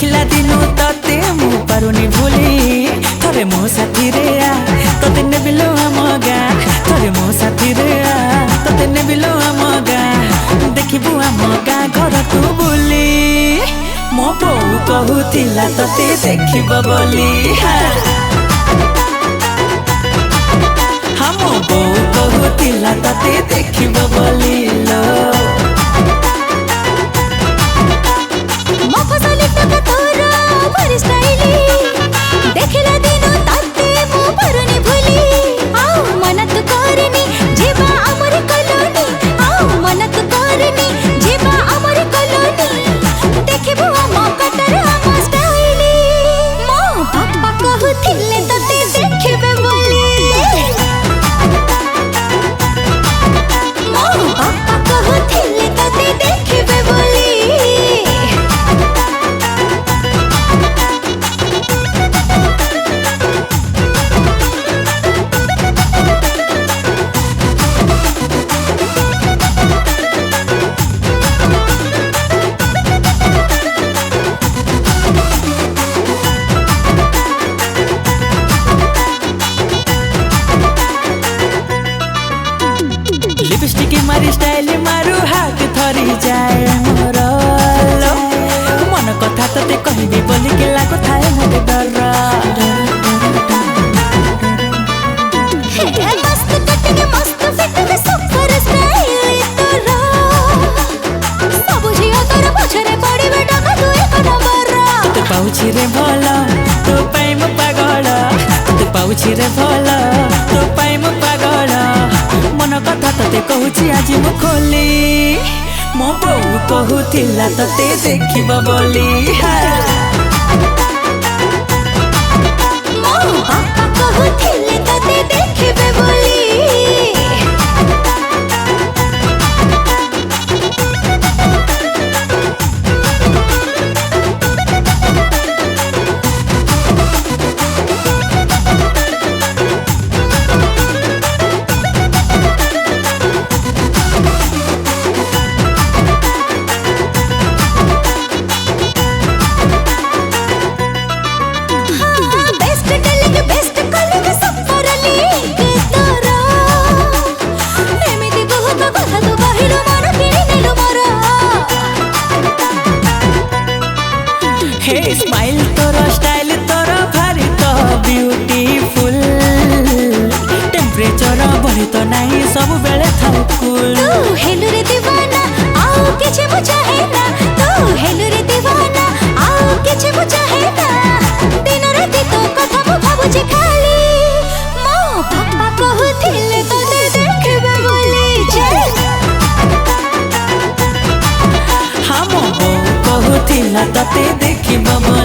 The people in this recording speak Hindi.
देखला दिनु तते मु पारुनी भूली थरे मो साथी रे आ तते नेबिलो हम गा थरे मो साथी रे आ तते नेबिलो हम गा देखिबु हम गा घर तू बुली मो बो कहूतिला तते देखिब बोली हम बो कहूतिला तते देखिब बोली लो लिपस्टिक मारी स्टाइल मारू हाथ थरी जाए मोर मन कथा तते कहबी बोली के लागो थाए मते डर मस्त कटिंग मस्त फिट में सुपर स्टाइल तोरा सब झिया तोर पछरे पड़ी बेटा का तू एक नंबर तते पाउछि रे भला तो पाइम पागल तते पाउछि रे भला तो पाइम पागल मन कथा तते कहूछि आज मु खोली मो बो कहूतिला तते देखिब बोली मो पापा कहूतिले तते देखिबे बोली हे स्माइल तोर स्टाइल तोर भारी तो ब्यूटीफुल टेम्परेचर बढ़ी तो नहीं सब बेले थाउ कूल तू हेलु रे दीवाना आओ किछि बुझाहे ना तू हेलु रे दीवाना आओ किछि बुझाहे ना दिन राति तो कथा मु भाबुछि खाली मो पापा कहूतिले तते देखबे बोली हम बो कहूतिला तते देखिब बोली।